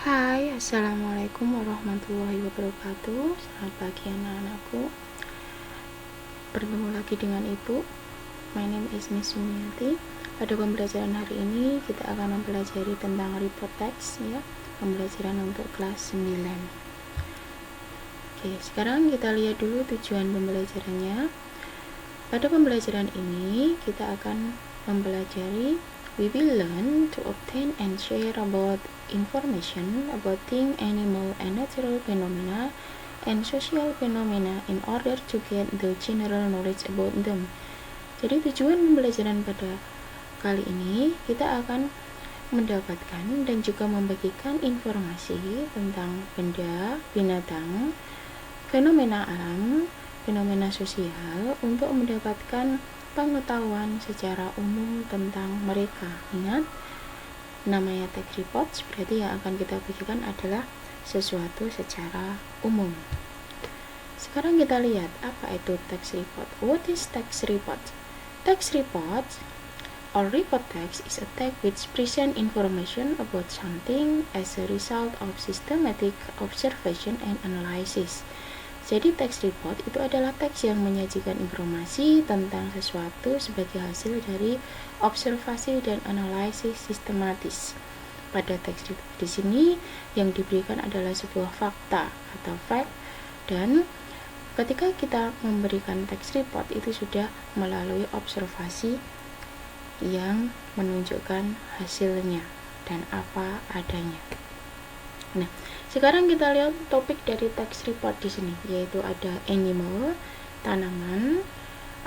Hai, Assalamualaikum warahmatullahi wabarakatuh. Selamat pagi anak-anakku. Bertemu lagi dengan Ibu. My name is Miss Sumiati. Pada pembelajaran hari ini kita akan mempelajari tentang report text ya. Pembelajaran untuk kelas 9. Oke, sekarang kita lihat dulu tujuan pembelajarannya. Pada pembelajaran ini kita akan mempelajari we will learn to obtain and share about information about things, animal, and natural phenomena and social phenomena in order to get the general knowledge about them. Jadi tujuan pembelajaran pada kali ini kita akan mendapatkan dan juga membagikan informasi tentang benda, binatang, fenomena alam, fenomena sosial untuk mendapatkan pengetahuan secara umum tentang mereka. Ingat, namanya text report, berarti yang akan kita bagikan adalah sesuatu secara umum. Sekarang kita lihat apa itu text report. What is text report? Text report or report text is a text which present information about something as a result of systematic observation and analysis. Jadi text report itu adalah teks yang menyajikan informasi tentang sesuatu sebagai hasil dari observasi dan analisis sistematis. Pada teks report di sini yang diberikan adalah sebuah fakta atau fact, dan ketika kita memberikan teks report itu sudah melalui observasi yang menunjukkan hasilnya dan apa adanya. Nah, sekarang kita lihat topik dari text report di sini, yaitu ada animal, tanaman,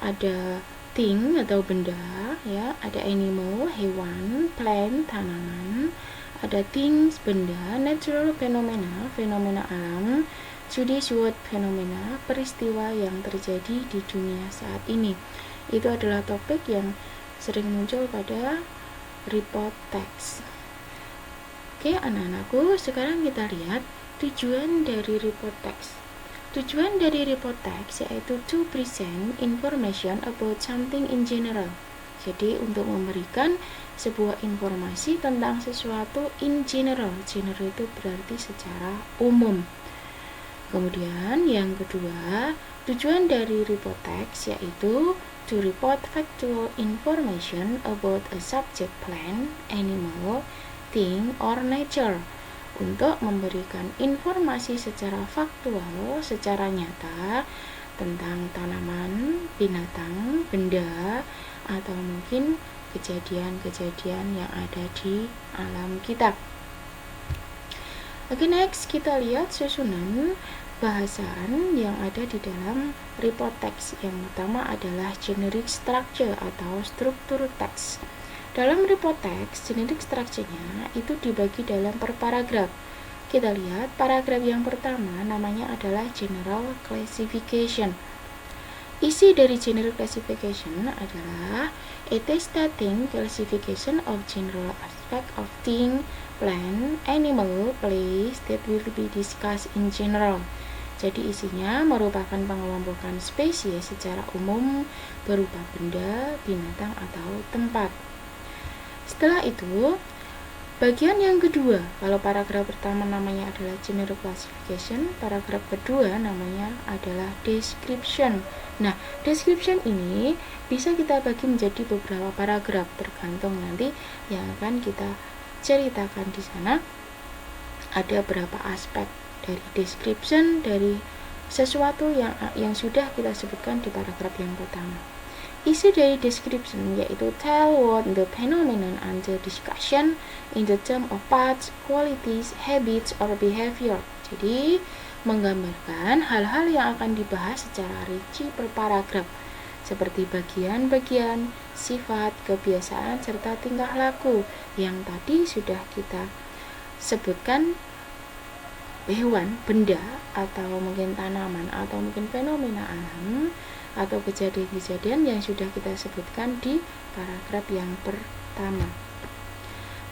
ada thing atau benda, ya, ada animal, hewan, plant, tanaman, ada things, benda, natural phenomena, fenomena alam, Judicial word phenomena, peristiwa yang terjadi di dunia saat ini. Itu adalah topik yang sering muncul pada report text. Oke anak-anakku, sekarang kita lihat tujuan dari report text. Tujuan dari report text yaitu to present information about something in general. Jadi untuk memberikan sebuah informasi tentang sesuatu in general. General itu berarti secara umum. Kemudian yang kedua, tujuan dari report text yaitu to report factual information about a subject, plant, animal, thing, or nature, untuk memberikan informasi secara faktual, secara nyata tentang tanaman, binatang, benda, atau mungkin kejadian-kejadian yang ada di alam kita. Oke, next kita lihat susunan bahasan yang ada di dalam report text. Yang pertama adalah generic structure atau struktur teks. Dalam report text, generic structure-nya itu dibagi dalam per paragraf. Kita lihat paragraf yang pertama namanya adalah general classification. Isi dari general classification adalah it is stating classification of general aspect of thing, plant, animal, place that will be discussed in general. Jadi isinya merupakan pengelompokan spesies secara umum berupa benda, binatang, atau tempat. Setelah itu, bagian yang kedua, kalau paragraf pertama namanya adalah general classification, paragraf kedua namanya adalah description. Nah, description ini bisa kita bagi menjadi beberapa paragraf tergantung nanti yang akan kita ceritakan di sana. Ada berapa aspek dari description dari sesuatu yang sudah kita sebutkan di paragraf yang pertama. Isi dari description yaitu tell what the phenomenon under discussion in the term of parts, qualities, habits, or behavior. Jadi menggambarkan hal-hal yang akan dibahas secara rinci per paragraf, seperti bagian-bagian, sifat, kebiasaan, serta tingkah laku yang tadi sudah kita sebutkan. Hewan, benda, atau mungkin tanaman, atau mungkin fenomena alam, atau kejadian-kejadian yang sudah kita sebutkan di paragraf yang pertama.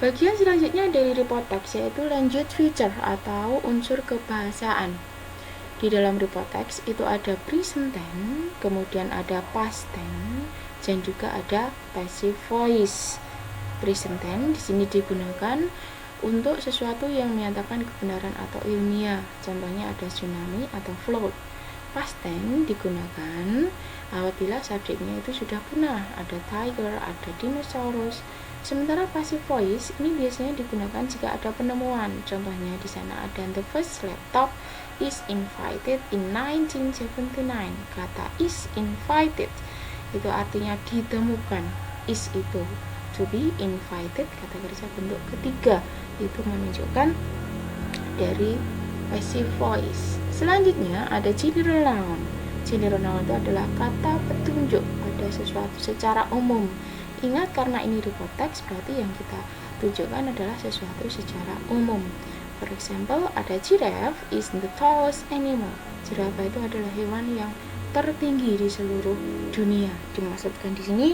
Bagian selanjutnya dari report text yaitu lanjut feature atau unsur kebahasaan. Di dalam report text itu ada present tense, kemudian ada past tense, dan juga ada passive voice. Present tense di sini digunakan untuk sesuatu yang menyatakan kebenaran atau ilmiah. Contohnya ada tsunami atau flood. Past tense digunakan apabila subjeknya itu sudah punah, ada tiger, ada dinosaurus. Sementara passive voice ini biasanya digunakan jika ada penemuan. Contohnya di sana ada the first laptop is invented in 1979. Kata is invited itu artinya ditemukan. Is itu to be invited, kata kerja bentuk ketiga, itu menunjukkan dari passive voice. Selanjutnya ada general noun. General noun itu adalah kata petunjuk pada sesuatu secara umum. Ingat, karena ini report text, berarti yang kita tunjukkan adalah sesuatu secara umum. For example, ada giraffe is the tallest animal. Jerapah itu adalah hewan yang tertinggi di seluruh dunia. Dimaksudkan di sini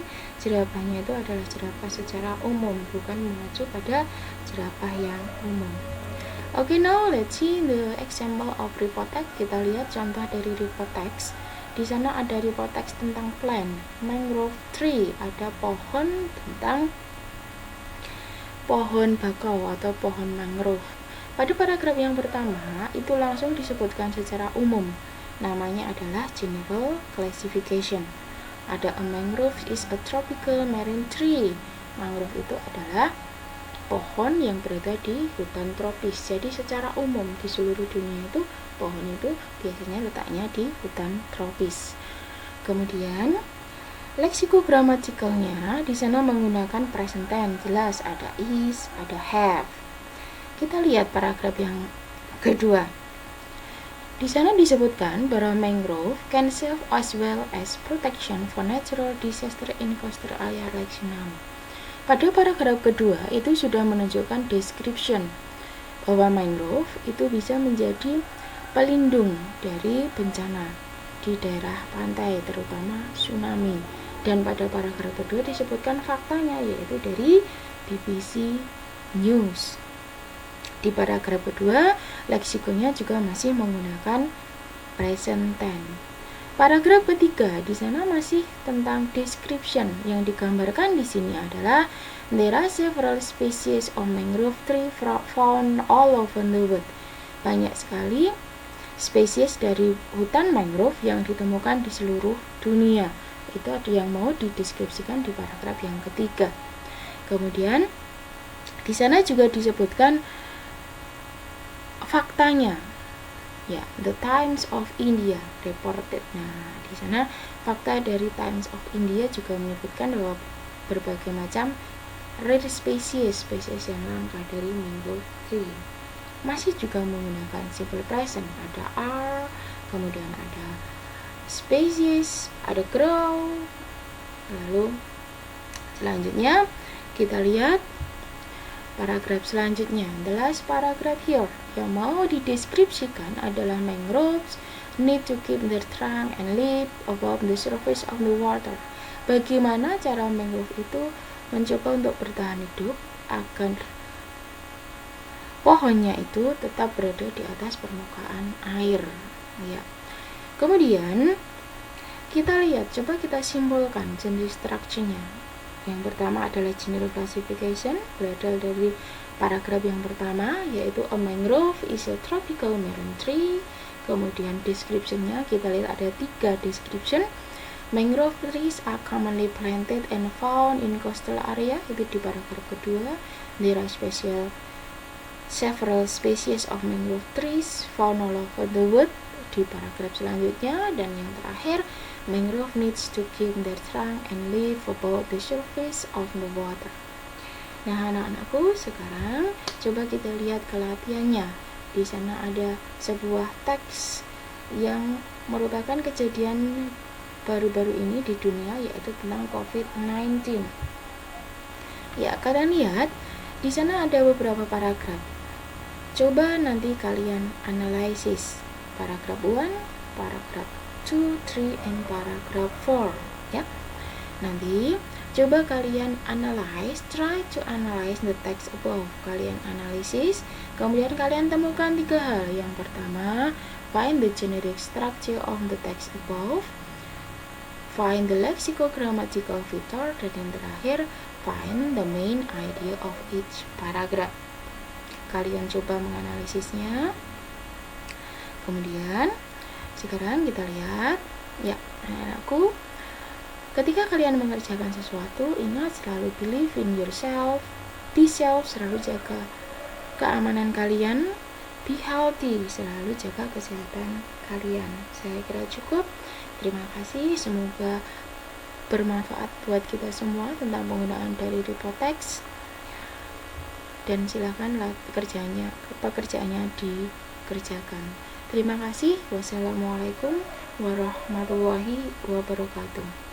jerapahnya itu adalah jerapah secara umum, bukan mengacu pada jerapah yang umum. Okay, now let's see the example of report text. Kita lihat contoh dari report text. Di sana ada report text tentang plant, mangrove tree, ada pohon tentang pohon bakau atau pohon mangrove. Pada paragraf yang pertama itu langsung disebutkan secara umum. Namanya adalah general classification. Ada a mangrove is a tropical marine tree. Mangrove itu adalah pohon yang berada di hutan tropis. Jadi secara umum di seluruh dunia itu pohon itu biasanya letaknya di hutan tropis. Kemudian leksikogramatikalnya di sana menggunakan present tense. Jelas ada is, ada have. Kita lihat paragraf yang kedua. Di sana disebutkan bahwa mangrove can serve as well as protection for natural disaster in coastal area like tsunami. Pada paragraf kedua itu sudah menunjukkan description bahwa mangrove itu bisa menjadi pelindung dari bencana di daerah pantai, terutama tsunami. Dan pada paragraf kedua disebutkan faktanya, yaitu dari BBC News. Di paragraf kedua, leksikonya juga masih menggunakan present tense. Paragraf ketiga di sana masih tentang description. Yang digambarkan di sini adalah there are several species of mangrove tree found all over the world. Banyak sekali spesies dari hutan mangrove yang ditemukan di seluruh dunia. Itu ada yang mau dideskripsikan di paragraf yang ketiga. Kemudian di sana juga disebutkan faktanya. Ya, The Times of India reported. Nah, di sana fakta dari Times of India juga menyebutkan bahwa berbagai macam rare spesies yang langka dari mangrove tree. Masih juga menggunakan simple present. Ada are, kemudian ada species, ada grow. Lalu selanjutnya kita lihat paragraf selanjutnya. The last paragraph here yang mau dideskripsikan adalah mangroves need to keep their trunk and leaf above the surface of the water. Bagaimana cara mangrove itu mencoba untuk bertahan hidup agar pohonnya itu tetap berada di atas permukaan air. Ya. Kemudian kita lihat, coba kita simpulkan jenis structure-nya. Yang pertama adalah general classification, berasal dari paragraf yang pertama, yaitu a mangrove is a tropical marine tree. Kemudian description-nya kita lihat ada 3 description. Mangrove trees are commonly planted and found in coastal area, itu di paragraf kedua. There are several species of mangrove trees found all over the world, di paragraf selanjutnya. Dan yang terakhir, mangrove needs to keep their trunk and leaf above the surface of the water. Nah, anak-anakku, sekarang coba kita lihat ke latihannya. Di sana ada sebuah teks yang merupakan kejadian baru-baru ini di dunia, yaitu tentang COVID-19. Ya, kalian lihat di sana ada beberapa paragraf. Coba nanti kalian analisis paragraf 1, paragraf 2, 3, and paragraph 4, ya. Nanti coba kalian try to analyze the text above. Kalian analisis, kemudian kalian temukan 3 hal. Yang pertama, find the generic structure of the text above, find the lexicogrammatical feature, dan yang terakhir, find the main idea of each paragraph. kalian coba menganalisisnya. Kemudian sekarang kita lihat ya, anak-anakku, ketika kalian mengerjakan sesuatu, ingat selalu believe in yourself, be self, selalu jaga keamanan kalian, be healthy, selalu jaga kesehatan kalian. Saya kira cukup. Terima kasih, semoga bermanfaat buat kita semua tentang penggunaan dari report text. Dan silakan pekerjaannya dikerjakan. Terima kasih. Wassalamualaikum warahmatullahi wabarakatuh.